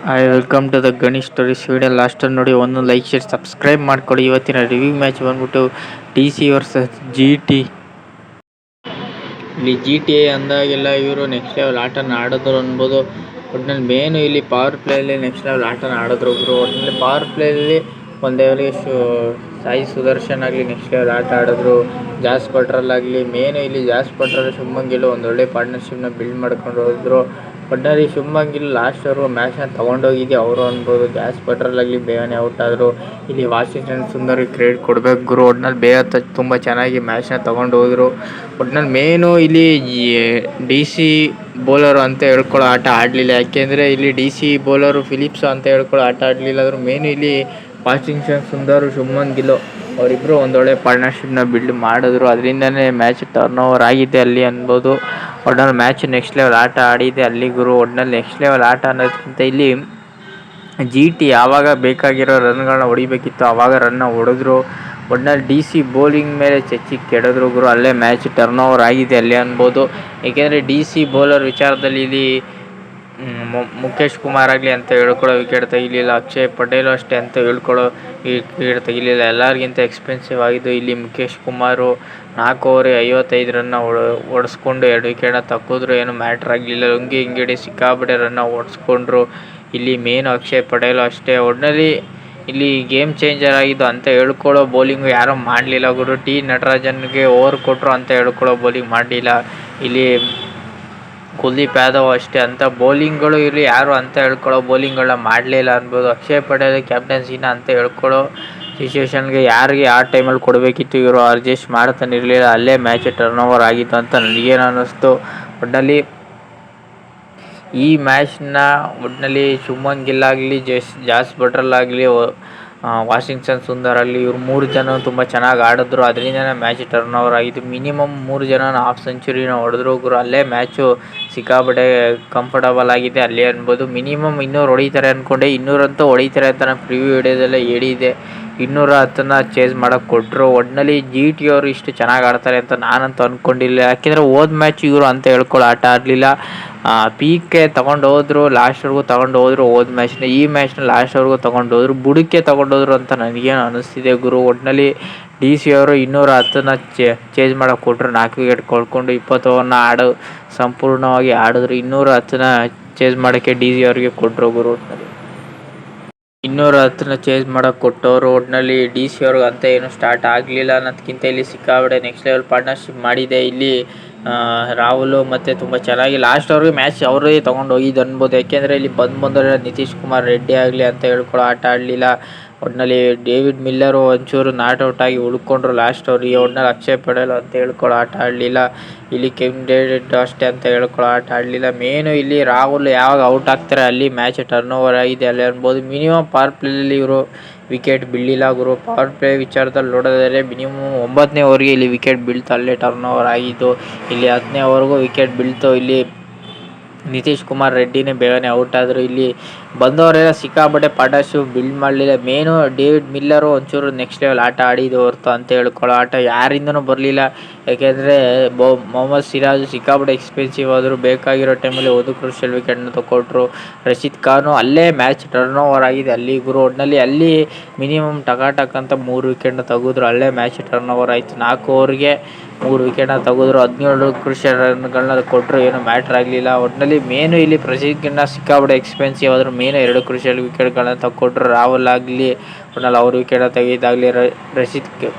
Hi welcome to the Ganesh stories. Video ಲಾಸ್ಟಲ್ಲಿ ನೋಡಿ ಒಂದು ಲೈಕ್ ಶೇರ್ ಸಬ್ಸ್ಕ್ರೈಬ್ ಮಾಡ್ಕೊಳ್ಳಿ. ಇವತ್ತಿನ ರಿವ್ಯೂ ಮ್ಯಾಚ್ ಬಂದ್ಬಿಟ್ಟು DC ವರ್ಸಸ್ GT. ಇಲ್ಲಿ GTA ಅಂದಾಗೆಲ್ಲ ಇವರು ನೆಕ್ಸ್ಟ್ ಲೆವೆಲ್ ಆಟನ ಆಡಿದ್ರು ಅನ್ಬೋದು. ಒಟ್ಟಿನಲ್ಲಿ ಮೇನು ಇಲ್ಲಿ ಪವರ್ ಪ್ಲೇಯಲ್ಲಿ ನೆಕ್ಸ್ಟ್ ಲೆವೆಲ್ ಆಟನ ಆಡಿದ್ರು ಒಬ್ಬರು. ಒಟ್ಟಿನಲ್ಲಿ ಪವರ್ ಪ್ಲೇಯಲ್ಲಿ ಒಂದು ಲೆವೆಲ್ಗೆ ಸಾಯಿ ಸುದರ್ಶನ್ ಆಗಲಿ ನೆಕ್ಸ್ಟ್ ಲೆವೆಲ್ ಆಟ ಆಡಿದ್ರು. ಜಾಸ್ ಬಟ್ರಲ್ ಆಗಲಿ ಮೇನು ಇಲ್ಲಿ ಜಾಸ್ ಬಟ್ರಲ್ ಶುಭ್ಮನ್ ಗಿಲ್ ಒಂದು ಒಳ್ಳೆ ಪಾರ್ಟ್ನರ್ಶಿಪ್ನ ಬಿಲ್ಡ್ ಮಾಡ್ಕೊಂಡು ಹೋದ್ರು. ಒಟ್ಟಿನಲ್ಲಿ ಶುಭ್ಮನ್ ಗಿಲ್ ಲಾಸ್ಟ್ವರೆಗೂ ಮ್ಯಾಚ್ನ ತೊಗೊಂಡೋಗಿದ್ದೆ ಅವರು ಅನ್ಬೋದು. ಜಾಸ್ ಬಟ್ರಲ್ ಆಗಲಿ ಬೇಗನೆ ಔಟ್ ಆದರು. ಇಲ್ಲಿ ವಾಷಿಂಗ್ಟನ್ ಸುಂದರ್ ಕ್ರೆಡಿಟ್ ಕೊಡಬೇಕು ಗುರು. ಒಟ್ಟಿನಲ್ಲಿ ಬೇಗ ತುಂಬ ಚೆನ್ನಾಗಿ ಮ್ಯಾಚ್ನ ತೊಗೊಂಡು ಹೋದರು. ಒಟ್ಟಿನಲ್ಲಿ ಮೇನು ಇಲ್ಲಿ DC ಬೌಲರು ಅಂತ ಹೇಳ್ಕೊಳ್ಳೋ ಆಟ ಆಡಲಿಲ್ಲ. ಯಾಕೆಂದರೆ ಇಲ್ಲಿ DC ಬೌಲರು ಫಿಲಿಪ್ಸ್ ಅಂತ ಹೇಳ್ಕೊಳ್ಳೋ ಆಟ ಆಡಲಿಲ್ಲ. ಆದರೂ ಮೇನು ಇಲ್ಲಿ ವಾಷಿಂಗ್ಟನ್ ಸುಂದರ್ ಶುಭ್ಮನ್ ಗಿಲ್ ಅವರಿಬ್ಬರು ಒಂದೊಳ್ಳೆ ಪಾರ್ಟ್ನರ್ಶಿಪ್ನ ಬಿಲ್ಡ್ ಮಾಡಿದ್ರು. ಅದರಿಂದನೇ ಮ್ಯಾಚ್ ಟರ್ನ್ ಓವರ್ ಆಗಿದೆ ಅಲ್ಲಿ ಅನ್ಬೋದು. ಒಟ್ಟಿನಲ್ಲಿ ಮ್ಯಾಚ್ ನೆಕ್ಸ್ಟ್ ಲೆವೆಲ್ ಆಟ ಆಡಿದೆ ಅಲ್ಲಿ ಗುರು. ಒಟ್ಟಿನಲ್ಲಿ ನೆಕ್ಸ್ಟ್ ಲೆವೆಲ್ ಆಟ ಅನ್ನೋದಕ್ಕಿಂತ ಇಲ್ಲಿ GT ಯಾವಾಗ ಬೇಕಾಗಿರೋ ರನ್ಗಳನ್ನ ಹೊಡಿಬೇಕಿತ್ತು ಆವಾಗ ರನ್ನ ಹೊಡೆದ್ರು. ಒಟ್ಟಿನಲ್ಲಿ DC ಬೌಲಿಂಗ್ ಮೇಲೆ ಚೆಚ್ಚಿ ಕೆಡಿದ್ರು ಗುರು. ಅಲ್ಲೇ ಮ್ಯಾಚ್ ಟರ್ನ್ ಓವರ್ ಆಗಿದೆ ಅಲ್ಲಿ ಅನ್ಬೋದು. ಏಕೆಂದರೆ DC ಬೌಲರ್ ವಿಚಾರದಲ್ಲಿ ಇಲ್ಲಿ ಮುಖೇಶ್ ಕುಮಾರ್ ಆಗಲಿ ಅಂತ ಹೇಳ್ಕೊಳ್ಳೋ ವಿಕೆಟ್ ತೆಗಿಲಿಲ್ಲ. ಅಕ್ಷಯ್ ಪಟೇಲು ಅಷ್ಟೇ ಅಂತ ಹೇಳ್ಕೊಳ್ಳೋ ವಿಕೆಟ್ ತೆಗಿಲಿಲ್ಲ. ಎಲ್ಲರಿಗಿಂತ ಎಕ್ಸ್ಪೆನ್ಸಿವ್ ಆಗಿದ್ದು ಇಲ್ಲಿ ಮುಖೇಶ್ ಕುಮಾರು. 4 ಓವರಿಗೆ 55 ರನ್ನ ಹೊಡೆಸ್ಕೊಂಡು 2 ವಿಕೆಟ್ನ ತಕ್ಕಿದ್ರು. ಏನು ಮ್ಯಾಟ್ರ್ ಆಗಲಿಲ್ಲ. ಲುಂಗಿ ಹಿಂಗಡಿ ಸಿಕ್ಕಾಪಟ್ಟೆ ರನ್ನ ಓಡಿಸ್ಕೊಂಡ್ರು. ಇಲ್ಲಿ ಮೇನು ಅಕ್ಷಯ್ ಪಟೇಲು ಅಷ್ಟೇ. ಒಟ್ಟಿನಲ್ಲಿ ಇಲ್ಲಿ ಗೇಮ್ ಚೇಂಜರ್ ಆಗಿದ್ದು ಅಂತ ಹೇಳ್ಕೊಳ್ಳೋ ಬೌಲಿಂಗು ಯಾರೂ ಮಾಡಲಿಲ್ಲ ಗುರು. ನಟರಾಜನ್ಗೆ ಓವರ್ ಕೊಟ್ಟರು ಅಂತ ಹೇಳ್ಕೊಳ್ಳೋ ಬೌಲಿಂಗ್ ಮಾಡಲಿಲ್ಲ. ಇಲ್ಲಿ ಕುಲ್ದೀಪ್ ಯಾದವ್ ಅಷ್ಟೇ ಅಂತ ಬೌಲಿಂಗ್ಗಳು ಇಲ್ಲಿ ಯಾರು ಅಂತ ಹೇಳ್ಕೊಳ್ಳೋ ಬೌಲಿಂಗ್ಗಳನ್ನ ಮಾಡಲಿಲ್ಲ ಅನ್ಬೋದು. ಅಕ್ಷಯ್ ಪಟೇಲ್ ಕ್ಯಾಪ್ಟನ್ಸಿನ ಅಂತ ಹೇಳ್ಕೊಳ್ಳೋ ಸಿಚುವೇಶನ್ಗೆ ಯಾರಿಗೆ ಆ ಟೈಮಲ್ಲಿ ಕೊಡಬೇಕಿತ್ತು ಇವರು ಅಡ್ಜಸ್ಟ್ ಮಾಡ್ತಾನೆ ಇರಲಿಲ್ಲ. ಅಲ್ಲೇ ಮ್ಯಾಚ್ ಟರ್ನ್ ಓವರ್ ಆಗಿತ್ತು ಅಂತ ನನಗೇನು ಅನ್ನಿಸ್ತು. ಒಟ್ಟಿನಲ್ಲಿ ಈ ಮ್ಯಾಚ್ನ ಒಟ್ಟಿನಲ್ಲಿ ಶುಭ್ಮನ್ ಗಿಲ್ ಆಗಲಿ ಜಾಸ್ ಬಟ್ರಲ್ ಆಗಲಿ ವಾಷಿಂಗ್ಟನ್ ಸುಂದರ್ ಆಗಲಿ ಇವ್ರು 3 ಜನ ತುಂಬ ಚೆನ್ನಾಗಿ ಆಡಿದ್ರು. ಅದರಿಂದನೇ ಮ್ಯಾಚ್ ಟರ್ನ್ ಓವರ್ ಆಗಿತ್ತು. ಮಿನಿಮಮ್ 3 ಜನ ಹಾಫ್ ಸೆಂಚುರಿನ ಹೊಡೆದ್ರು ಗುರು. ಅಲ್ಲೇ ಮ್ಯಾಚು ಸಿಕ್ಕಾಪಟ್ಟೆ ಕಂಫರ್ಟಬಲ್ ಆಗಿದೆ ಅಲ್ಲಿ ಅನ್ಬೋದು. ಮಿನಿಮಮ್ 200 ಹೊಡಿತಾರೆ ಅಂದ್ಕೊಂಡೆ. 200 ಅಂತೂ ಹೊಡಿತಾರೆ ಅಂತ ನಾನು ಪ್ರಿವ್ಯೂ ವಿಡಿಯೋದಲ್ಲೇ ಹೇಳಿದ್ದೆ. 210ನ ಚೇಸ್ ಮಾಡೋಕ್ಕೆ ಕೊಟ್ಟರು. ಒಟ್ಟಿನಲ್ಲಿ GT ಅವರು ಇಷ್ಟು ಚೆನ್ನಾಗಿ ಆಡ್ತಾರೆ ಅಂತ ನಾನಂತೂ ಅಂದ್ಕೊಂಡಿಲ್ಲ. ಯಾಕೆಂದರೆ ಹೋದ ಮ್ಯಾಚ್ ಇವರು ಅಂತ ಹೇಳ್ಕೊಳ್ಳೋ ಆಟ ಆಡಲಿಲ್ಲ. ಪೀಕ್ಗೆ ತೊಗೊಂಡು ಹೋದ್ರು, ಲಾಸ್ಟ್ವರೆಗೂ ತೊಗೊಂಡು ಹೋದ್ರು ಹೋದ ಮ್ಯಾಚ್ನ. ಈ ಮ್ಯಾಚ್ನ ಲಾಸ್ಟ್ವರೆಗೂ ತೊಗೊಂಡು ಹೋದ್ರು, ಬುಡಕ್ಕೆ ತೊಗೊಂಡೋದ್ರು ಅಂತ ನನಗೇನು ಅನ್ನಿಸ್ತಿದೆ ಗುರು. ಒಟ್ಟಿನಲ್ಲಿ DC ಅವರು 210ನ ಚೇಸ್ ಮಾಡೋಕ್ಕೆ ಕೊಟ್ಟರು. 4 ವಿಕೆಟ್ ಕಳ್ಕೊಂಡು 20 ಓವರ್ನ ಸಂಪೂರ್ಣವಾಗಿ ಆಡಿದ್ರು. 210ನ ಚೇಸ್ ಮಾಡೋಕ್ಕೆ DC ಅವರಿಗೆ ಕೊಟ್ಟರು ಗುರು. 210ನ ಚೇಸ್ ಮಾಡೋಕ್ಕೆ ಕೊಟ್ಟವರು. ಒಟ್ಟಿನಲ್ಲಿ DC ಅವ್ರಿಗೆ ಅಂತ ಏನು ಸ್ಟಾರ್ಟ್ ಆಗಲಿಲ್ಲ ಅನ್ನೋದಕ್ಕಿಂತ ಇಲ್ಲಿ ಸಿಕ್ಕಾಪಟ್ಟೆ ನೆಕ್ಸ್ಟ್ ಲೆವೆಲ್ ಪಾರ್ಟ್ನರ್ಶಿಪ್ ಮಾಡಿದೆ. ಇಲ್ಲಿ ರಾಹುಲ್ ಮತ್ತು ತುಂಬ ಚೆನ್ನಾಗಿ ಲಾಸ್ಟ್ ಅವ್ರಿಗೆ ಮ್ಯಾಚ್ ಅವರೇ ತೊಗೊಂಡು ಹೋಗಿದ್ದು ಅನ್ಬೋದು. ಯಾಕೆಂದರೆ ಇಲ್ಲಿ ಬಂದವರೆಲ್ಲ ನಿತೀಶ್ ಕುಮಾರ್ ರೆಡ್ಡಿ ಆಗಲಿ ಅಂತ ಹೇಳ್ಕೊಳ್ಳೋ ಆಟ ಆಡಲಿಲ್ಲ. ಒಟ್ಟಿನಲ್ಲಿ ಡೇವಿಡ್ ಮಿಲ್ಲರು ಒಂಚೂರು ನಾಟ್ ಔಟ್ ಆಗಿ ಉಳ್ಕೊಂಡ್ರು ಲಾಸ್ಟ್ ಅವ್ರಿಗೆ. ಒಟ್ಟಿನಲ್ಲಿ ಅಕ್ಷಯ್ ಪಟೇಲ್ ಅಂತ ಹೇಳ್ಕೊಳ್ಳೋ ಆಟ ಆಡಲಿಲ್ಲ. ಇಲ್ಲಿ ಕೆವಿನ್ ಡೇವಿಡ್ ಅಷ್ಟೇ ಅಂತ ಹೇಳ್ಕೊಳ್ಳೋ ಆಟ ಆಡಲಿಲ್ಲ. ಮೇನು ಇಲ್ಲಿ ರಾಹುಲ್ ಯಾವಾಗ ಔಟ್ ಆಗ್ತಾರೆ ಅಲ್ಲಿ ಮ್ಯಾಚ್ ಟರ್ನ್ ಓವರ್ ಆಗಿದೆ ಅಲ್ಲಿ ಅನ್ಬೋದು. ಮಿನಿಮಮ್ ಪವರ್ ಪ್ಲೇಯಲ್ಲಿ ಇವರು ವಿಕೆಟ್ ಬೀಳಿಲ್ಲ ಗುರು. ಪವರ್ ಪ್ಲೇ ವಿಚಾರದಲ್ಲಿ ನೋಡೋದಾದರೆ ಮಿನಿಮಮ್ 9ನೇ ಓವರ್ಗೆ ಇಲ್ಲಿ ವಿಕೆಟ್ ಬೀಳ್ತು, ಅಲ್ಲೇ ಟರ್ನ್ ಓವರ್ ಆಗಿದ್ದು. ಇಲ್ಲಿ 10ನೇ ಓವರ್ಗೂ ವಿಕೆಟ್ ಬೀಳ್ತು. ಇಲ್ಲಿ ನಿತೀಶ್ ಕುಮಾರ್ ರೆಡ್ಡಿನೇ ಬೇಗನೆ ಔಟ್ ಆದರು. ಇಲ್ಲಿ ಬಂದವರೆಲ್ಲ ಸಿಕ್ಕಾಪಟ್ಟೆ ಪಾರ್ಟ್ನರ್ಶಿಪ್ ಬಿಲ್ಡ್ ಮಾಡಲಿಲ್ಲ. ಮೇನು ಡೇವಿಡ್ ಮಿಲ್ಲರು ಒಂಚೂರು ನೆಕ್ಸ್ಟ್ ಲೆವೆಲ್ ಆಟ ಆಡಿದ್ದು ಹೊರತು ಅಂತ ಹೇಳ್ಕೊಳ್ಳೋ ಆಟ ಯಾರಿಂದನೂ ಬರಲಿಲ್ಲ. ಯಾಕೆಂದರೆ ಮೊಹಮ್ಮದ್ ಸಿರಾಜ್ ಸಿಕ್ಕಾಪಟ್ಟೆ ಎಕ್ಸ್ಪೆನ್ಸಿವ್ ಆದರು. ಬೇಕಾಗಿರೋ ಟೈಮಲ್ಲಿ ಒಂದು ಕ್ರೂಷಿಯಲ್ ವಿಕೆಟ್ನ ತಗೊಟ್ರು. ರಶೀದ್ ಖಾನು ಅಲ್ಲೇ ಮ್ಯಾಚ್ ಟರ್ನ್ ಓವರ್ ಆಗಿದೆ ಅಲ್ಲಿ ಗುರು. ಒಟ್ಟಿನಲ್ಲಿ ಅಲ್ಲಿ ಮಿನಿಮಮ್ ಟಕಾಟಕ್ ಅಂತ 3 ವಿಕೆಟ್ನ ತೆಗೆದ್ರು. ಅಲ್ಲೇ ಮ್ಯಾಚ್ ಟರ್ನ್ ಓವರ್ ಆಯಿತು. 4 ಓವರ್ಗೆ 3 ವಿಕೆಟ್ನ ತೆಗೆದ್ರು. 17 ಕ್ರೂಷಿಯಲ್ ರನ್ಗಳನ್ನ ಕೊಟ್ಟರು, ಏನು ಮ್ಯಾಟ್ರ್ ಆಗಲಿಲ್ಲ. ಒಟ್ಟಿನಲ್ಲಿ ಮೇನು ಇಲ್ಲಿ ಪ್ರಸಿದ್ಧನ ಸಿಕ್ಕಾಪಟ್ಟೆ ಎಕ್ಸ್ಪೆನ್ಸಿವ್ ಆದರೂ ಮೇನು 2 ಕ್ರೂಷಿಯಲ್ ವಿಕೆಟ್ಗಳನ್ನ ತಗೊಟ್ರು. ರಾಹುಲ್ ಆಗಲಿ ಒಟ್ಟಿನಲ್ಲಿ ಅವ್ರ ವಿಕೆಟ್ನ ತೆಗೆದಾಗಲಿ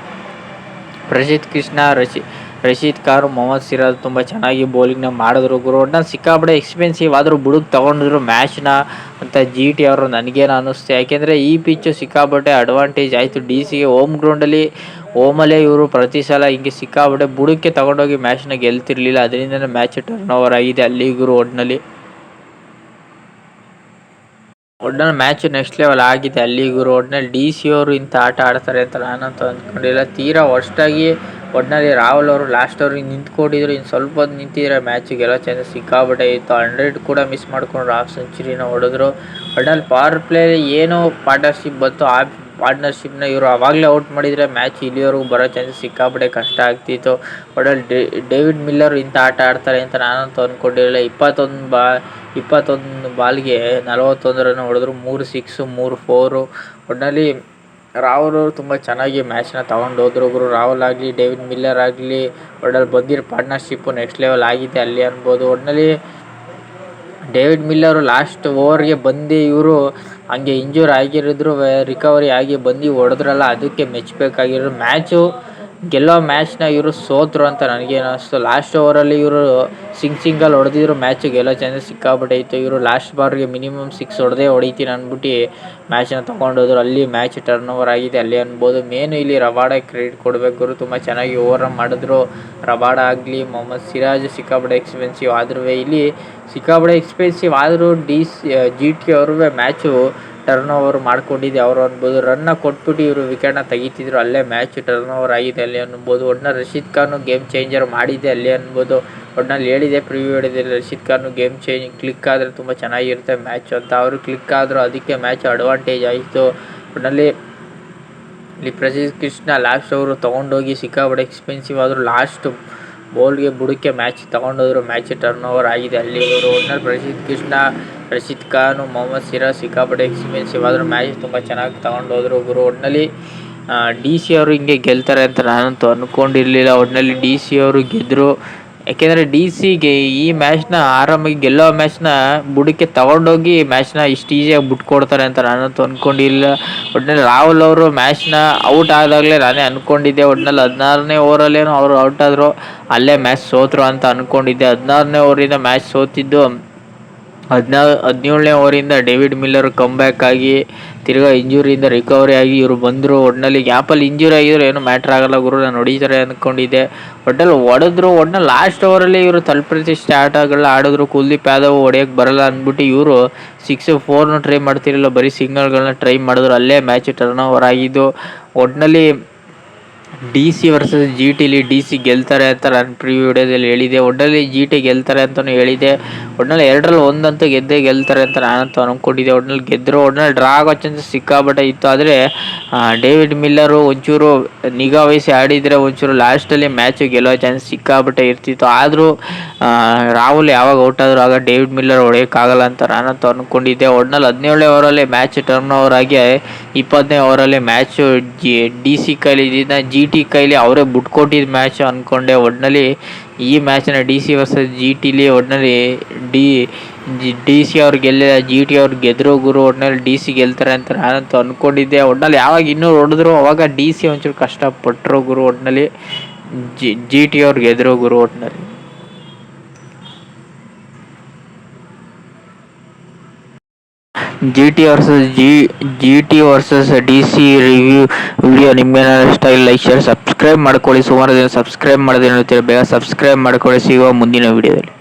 ಪ್ರಸಿದ್ಧ ಕೃಷ್ಣ, ರಶೀದ್ ಖಾನ್, ಮೊಹಮ್ಮದ್ ಸಿರಾಜ್ ತುಂಬ ಚೆನ್ನಾಗಿ ಬೌಲಿಂಗ್ನ ಮಾಡಿದ್ರು ಗುರು. ಒಟ್ಟಿನಲ್ಲಿ ಸಿಕ್ಕಾಪಟ್ಟೆ ಎಕ್ಸ್ಪೆನ್ಸಿವ್ ಆದರೂ ಬುಡಕ್ಕೆ ತೊಗೊಂಡಿದ್ರು ಮ್ಯಾಚ್ನ ಅಂತ GT ಅವರು ನನಗೇನು ಅನ್ನಿಸ್ತು. ಯಾಕೆಂದರೆ ಈ ಪಿಚ್ಚು ಸಿಕ್ಕಾಪಟ್ಟೆ ಅಡ್ವಾಂಟೇಜ್ ಆಯಿತು DCಗೆ. ಹೋಮಲ್ಲೇ ಇವರು ಪ್ರತಿ ಸಲ ಹಿಂಗೆ ಸಿಕ್ಕಾಪಟ್ಟೆ ಬುಡಕ್ಕೆ ತೊಗೊಂಡೋಗಿ ಮ್ಯಾಚ್ನ ಗೆಲ್ತಿರ್ಲಿಲ್ಲ. ಅದರಿಂದನೇ ಮ್ಯಾಚ್ ಟರ್ನ್ ಓವರ್ ಆಗಿದೆ ಅಲ್ಲಿ ಗುರು. ಒಟ್ಟಿನಲ್ಲಿ ಮ್ಯಾಚ್ ನೆಕ್ಸ್ಟ್ ಲೆವೆಲ್ ಆಗಿದೆ ಅಲ್ಲಿ ಗುರು. ಒಟ್ಟಿನಲ್ಲಿ DC ಅವರು ಇಂಥ ಆಟ ಆಡ್ತಾರೆ ಅಂತ ನಾನಂತೂ ಅಂದ್ಕೊಂಡಿಲ್ಲ. ತೀರಾ ವರ್ಸ್ಟಾಗಿ ಒಟ್ಟಿನಲ್ಲಿ ರಾಹುಲ್ ಅವರು ಲಾಸ್ಟ್ ಅವ್ರಿಗೆ ನಿಂತ್ಕೊಂಡಿದ್ರು. ಇನ್ನು ಸ್ವಲ್ಪ ಹೊತ್ತು ನಿಂತಿದ್ರೆ ಮ್ಯಾಚ್ ಗೆಲ್ಲೋ ಚಾನ್ಸಸ್ ಸಿಕ್ಕಾಪಟ್ಟೆ ಇತ್ತು. 100 ಕೂಡ ಮಿಸ್ ಮಾಡ್ಕೊಂಡ್ರು, ಹಾಫ್ ಸೆಂಚುರಿನ ಹೊಡೆದ್ರು. ಒಟ್ಟಿನಲ್ಲಿ ಪವರ್ ಪ್ಲೇ ಏನೋ ಪಾರ್ಟ್ನರ್ಶಿಪ್ ಬಂತು, ಆ ಪಾರ್ಟ್ನರ್ಶಿಪ್ನ ಇವರು ಆವಾಗಲೇ ಔಟ್ ಮಾಡಿದರೆ ಮ್ಯಾಚ್ ಇಲ್ಲಿವರೆಗೂ ಬರೋ ಚಾನ್ಸಸ್ ಸಿಕ್ಕಾಪಟ್ಟೆ ಕಷ್ಟ ಆಗ್ತಿತ್ತು. ಒಟ್ಟಲ್ಲಿ ಡೇವಿಡ್ ಮಿಲ್ಲರ್ ಇಂಥ ಆಟ ಆಡ್ತಾರೆ ಅಂತ ನಾನಂತೂ ಅಂದ್ಕೊಂಡಿರಲಿಲ್ಲ. 21 ಬಾಲ್ಗೆ 41 ರನ್ ಹೊಡೆದ್ರು, 3 ಸಿಕ್ಸು 3 4. ಒಟ್ಟಿನಲ್ಲಿ ರಾಹುಲ್ ಅವರು ತುಂಬ ಚೆನ್ನಾಗಿ ಮ್ಯಾಚ್ನ ತೊಗೊಂಡೋದ್ರು ಗುರು. ರಾಹುಲ್ ಆಗಲಿ ಡೇವಿಡ್ ಮಿಲ್ಲರ್ ಆಗಲಿ ಒಟ್ಟಲ್ಲಿ ಬಂದಿರೋ ಪಾರ್ಟ್ನರ್ಶಿಪ್ಪು ನೆಕ್ಸ್ಟ್ ಲೆವೆಲ್ ಆಗಿದೆ ಅಲ್ಲಿ ಅನ್ಬೋದು. ಒಟ್ಟಿನಲ್ಲಿ ಡೇವಿಡ್ ಮಿಲ್ಲರು ಲಾಸ್ಟ್ ಓವರ್ಗೆ ಬಂದು ಇವರು ಹಂಗೆ ಇಂಜೂರ್ ಆಗಿರಿದ್ರು ರಿಕವರಿ ಆಗಿ ಬಂದು ಹೊಡೆದ್ರಲ್ಲ, ಅದಕ್ಕೆ ಮೆಚ್ಚಬೇಕಾಗಿರೋದು. ಮ್ಯಾಚು ಗೆಲ್ಲೋ ಮ್ಯಾಚ್ನ ಇವರು ಸೋತರು ಅಂತ ನನಗೇನು ಅನಿಸ್ತು. ಲಾಸ್ಟ್ ಓವರಲ್ಲಿ ಇವರು ಸಿಂಗಲ್ ಹೊಡೆದಿದ್ರು ಮ್ಯಾಚ್ ಗೆಲ್ಲೋ ಚಾನ್ಸಸ್ ಸಿಕ್ಕಾಪಟ್ಟೆ ಇತ್ತು. ಇವರು ಲಾಸ್ಟ್ ಬಾರ್ಗೆ ಮಿನಿಮಮ್ 6 ಹೊಡಿತೀನಿ ಅಂದ್ಬಿಟ್ಟು ಮ್ಯಾಚ್ನ ತೊಗೊಂಡೋದ್ರು. ಅಲ್ಲಿ ಮ್ಯಾಚ್ ಟರ್ನ್ ಓವರ್ ಆಗಿದೆ ಅಲ್ಲಿ ಅನ್ಬೋದು. ಮೇನು ಇಲ್ಲಿ ರಬಾಡ ಕ್ರೆಡಿಟ್ ಕೊಡಬೇಕು, ತುಂಬ ಚೆನ್ನಾಗಿ ಓವರ್ ಮಾಡಿದ್ರು. ರಬಾಡ ಆಗಲಿ ಮೊಹಮ್ಮದ್ ಸಿರಾಜ್ ಸಿಕ್ಕಾಪಟ್ಟೆ ಎಕ್ಸ್ಪೆನ್ಸಿವ್ ಆದ್ರೂ ಇಲ್ಲಿ ಸಿಕ್ಕಾಪಟ್ಟೆ ಎಕ್ಸ್ಪೆನ್ಸಿವ್ ಆದರೂ GT ಅವ್ರೂ ಮ್ಯಾಚು ಟರ್ನ್ ಓವರ್ ಮಾಡ್ಕೊಂಡಿದ್ದೆ ಅವರು ಅನ್ಬೋದು. ರನ್ನ ಕೊಟ್ಬಿಟ್ಟು ಇವರು ವಿಕೆಟ್ನ ತೆಗಿತಿದ್ರು, ಅಲ್ಲೇ ಮ್ಯಾಚ್ ಟರ್ನ್ ಓವರ್ ಆಗಿದೆ ಅಲ್ಲಿ ಅನ್ಬೋದು. ಒಟ್ಟಿನಲ್ಲಿ ರಶೀದ್ ಖಾನು ಗೇಮ್ ಚೇಂಜರ್ ಮಾಡಿದ್ದೆ ಅಲ್ಲಿ ಅನ್ಬೋದು. ಒಟ್ಟಿನಲ್ಲಿ ಹೇಳಿದೆ ಪ್ರಿವ್ಯೂ ಹೇಳಿದಲ್ಲಿ ರಶೀದ್ ಖಾನು ಗೇಮ್ ಕ್ಲಿಕ್ ಆದರೆ ತುಂಬ ಚೆನ್ನಾಗಿರುತ್ತೆ ಮ್ಯಾಚ್ ಅಂತ. ಅವರು ಕ್ಲಿಕ್ ಆದರು, ಅದಕ್ಕೆ ಮ್ಯಾಚ್ ಅಡ್ವಾಂಟೇಜ್ ಆಯಿತು. ಒಟ್ಟಿನಲ್ಲಿ ಇಲ್ಲಿ ಪ್ರಸಿದ್ಧ ಕೃಷ್ಣ ಲಾಸ್ಟ್ ಅವರು ತೊಗೊಂಡೋಗಿ ಸಿಕ್ಕಾಪಟ್ಟೆ ಎಕ್ಸ್ಪೆನ್ಸಿವ್ ಆದರು. ಲಾಸ್ಟ್ ಬೌಲ್ಗೆ ಬುಡಕ್ಕೆ ಮ್ಯಾಚ್ ತೊಗೊಂಡೋದ್ರು, ಮ್ಯಾಚ್ ಟರ್ನ್ ಓವರ್ ಆಗಿದೆ ಅಲ್ಲಿ ಇವರು. ಒಟ್ಟಿನಲ್ಲಿ ಪ್ರಸಿದ್ಧ ಕೃಷ್ಣ, ರಶೀದ್ ಖಾನು, ಮೊಹಮ್ಮದ್ ಸಿರಾಜ್ ಸಿಕ್ಕಾಪಟ್ಟೆ ಎಕ್ಸ್ಪೆನ್ಸಿವ್ ಆದರೂ ಮ್ಯಾಚ್ ತುಂಬ ಚೆನ್ನಾಗಿ ತೊಗೊಂಡೋದ್ರು ಗುರು. ಒಟ್ಟಿನಲ್ಲಿ DC ಅವರು ಹಿಂಗೆ ಗೆಲ್ತಾರೆ ಅಂತ ನಾನಂತೂ ಅಂದ್ಕೊಂಡಿರಲಿಲ್ಲ. ಒಟ್ಟಿನಲ್ಲಿ DC ಅವರು ಗೆದ್ದರು. ಯಾಕೆಂದರೆ DCಗೆ ಈ ಮ್ಯಾಚ್ನ ಆರಾಮಾಗಿ ಗೆಲ್ಲೋ ಮ್ಯಾಚ್ನ ಬುಡಕ್ಕೆ ತೊಗೊಂಡೋಗಿ ಮ್ಯಾಚ್ನ ಇಷ್ಟು ಈಸಿಯಾಗಿ ಬಿಟ್ಕೊಡ್ತಾರೆ ಅಂತ ನಾನಂತೂ ಅಂದ್ಕೊಂಡಿಲ್ಲ. ಒಟ್ಟಿನಲ್ಲಿ ರಾಹುಲ್ ಅವರು ಮ್ಯಾಚ್ನ ಔಟ್ ಆದಾಗಲೇ ನಾನೇ ಅಂದ್ಕೊಂಡಿದ್ದೆ. ಒಟ್ಟಿನಲ್ಲಿ 16ನೇ ಓವರಲ್ಲೇನೋ ಅವರು ಔಟ್ ಆದರು, ಅಲ್ಲೇ ಮ್ಯಾಚ್ ಸೋತರು ಅಂತ ಅಂದ್ಕೊಂಡಿದ್ದೆ. 16ನೇ ಓವರಿಂದ ಮ್ಯಾಚ್ ಸೋತಿದ್ದು. 17ನೇ ಓವರಿಂದ ಡೇವಿಡ್ ಮಿಲ್ಲರ್ ಕಮ್ಬ್ಯಾಕ್ ಆಗಿ ತಿರ್ಗಾ ಇಂಜುರಿಯಿಂದ ರಿಕವರಿ ಆಗಿ ಇವರು ಬಂದರು. ಒಟ್ಟಿನಲ್ಲಿ ಗ್ಯಾಪಲ್ಲಿ ಇಂಜುರಿ ಆಗಿದ್ರು ಏನು ಮ್ಯಾಟ್ರ್ ಆಗಲ್ಲ ಗುರು, ನಾನು ಹೊಡಿತಾರೆ ಅಂದ್ಕೊಂಡಿದ್ದೆ. ಒಟ್ಟಲ್ಲಿ ಹೊಡೆದ್ರು. ಒಟ್ಟಿನಲ್ಲಿ ಲಾಸ್ಟ್ ಓವರಲ್ಲಿ ಇವರು ತಲುಪ್ರತಿಷ್ಠೆ ಆಟಗಳನ್ನ ಆಡಿದ್ರು. ಕುಲ್ದೀಪ್ ಯಾದವ್ ಹೊಡೆಯೋಕ್ಕೆ ಬರಲ್ಲ ಅಂದ್ಬಿಟ್ಟು ಇವರು 6 4 ಟ್ರೈ ಮಾಡ್ತಿರಲಿಲ್ಲ, ಬರೀ ಸಿಂಗಲ್ಗಳನ್ನ ಟ್ರೈ ಮಾಡಿದ್ರು, ಅಲ್ಲೇ ಮ್ಯಾಚ್ ಟರ್ನ್ ಓವರ್ ಆಗಿದ್ದು. ಒಟ್ಟಿನಲ್ಲಿ DC ವರ್ಸಸ್ GTಲಿ DC ಗೆಲ್ತಾರೆ ಅಂತ ನಾನು ಪ್ರಿವ್ಯೂ ವಿಡಿಯೋದಲ್ಲಿ ಹೇಳಿದೆ. ಒಟ್ಟಿನಲ್ಲಿ GT ಗೆಲ್ತಾರೆ ಅಂತಲೂ ಹೇಳಿದೆ. ಒಟ್ಟಿನಲ್ಲಿ 2ರಲ್ಲಿ 1 ಅಂತೂ ಗೆಲ್ತಾರೆ ಅಂತ ನಾನಂತೂ ಅಂದ್ಕೊಂಡಿದ್ದೆ. ಒಟ್ಟಿನಲ್ಲಿ ಗೆದ್ದರು. ಒಟ್ಟಿನಲ್ಲಿ ಡ್ರಾ ಆಗೋ ಚಾನ್ಸಸ್ ಸಿಕ್ಕಾಪಟ್ಟೆ ಇತ್ತು. ಆದರೆ ಡೇವಿಡ್ ಮಿಲ್ಲರು ಒಂಚೂರು ನಿಗಾ ವಹಿಸಿ ಆಡಿದರೆ ಒಂಚೂರು ಲಾಸ್ಟಲ್ಲಿ ಮ್ಯಾಚು ಗೆಲ್ಲೋ ಚಾನ್ಸ್ ಸಿಕ್ಕಾಪಟ್ಟೆ ಇರ್ತಿತ್ತು. ಆದರೂ ರಾಹುಲ್ ಯಾವಾಗ ಔಟ್ ಆದರೂ ಆಗ ಡೇವಿಡ್ ಮಿಲ್ಲರ್ ಹೊಡೆಯೋಕ್ಕಾಗಲ್ಲ ಅಂತ ನಾನಂತೂ ಅಂದ್ಕೊಂಡಿದ್ದೆ. ಒಟ್ಟಿನಲ್ಲಿ 17ನೇ ಓವರಲ್ಲಿ ಮ್ಯಾಚ್ ಟರ್ನ್ ಓವರ್ ಆಗಿ 20ನೇ ಓವರಲ್ಲಿ ಮ್ಯಾಚು DC ಕೈಲಿ ಇದ್ದಿದ್ದನ್ನ GT ಕೈಲಿ ಅವರೇ ಬಿಟ್ಕೊಟ್ಟಿದ್ದ ಮ್ಯಾಚ್ ಅಂದ್ಕೊಂಡೆ. ಒಟ್ಟಿನಲ್ಲಿ ಈ ಮ್ಯಾಚ್ನ DC ವರ್ಸಸ್ GTಲಿ ಒಟ್ಟಿನಲ್ಲಿ DC ಅವ್ರು ಗೆಲ್ಲಿಲ್ಲ, GT ಅವ್ರು ಗೆದ್ರು ಗುರು. ಒಟ್ಟಿನಲ್ಲಿ DC ಗೆಲ್ತಾರೆ ಅಂತ ನಾನಂತೂ ಅಂದ್ಕೊಂಡಿದ್ದೆ. ಒಟ್ಟಿನಲ್ಲಿ ಯಾವಾಗ ಇನ್ನೂರು ಹೊಡೆದ್ರು ಅವಾಗ DC ಒಂಚೂರು ಕಷ್ಟಪಟ್ಟರು ಗುರು. ಒಟ್ಟಿನಲ್ಲಿ GT ಅವ್ರು ಗೆದ್ರು ಗುರು. ಒಟ್ಟಿನಲ್ಲಿ GT versus DC review video ನಿಮ್ಗೇನಾದ್ರು ಇಷ್ಟ ಇಲ್ಲ, ಲೈಕ್ ಶೇರ್ ಸಬ್ಸ್ಕ್ರೈಬ್ ಮಾಡ್ಕೊಳ್ಳಿ. ಸುಮಾರು ದಿನ ಸಬ್ಸ್ಕ್ರೈಬ್ ಮಾಡೋದೇನು ಬೇಗ ಸಬ್ಸ್ಕ್ರೈಬ್ ಮಾಡ್ಕೊಳ್ಳಿ. ಸಿಗುವ ಮುಂದಿನ ವಿಡಿಯೋದಲ್ಲಿ.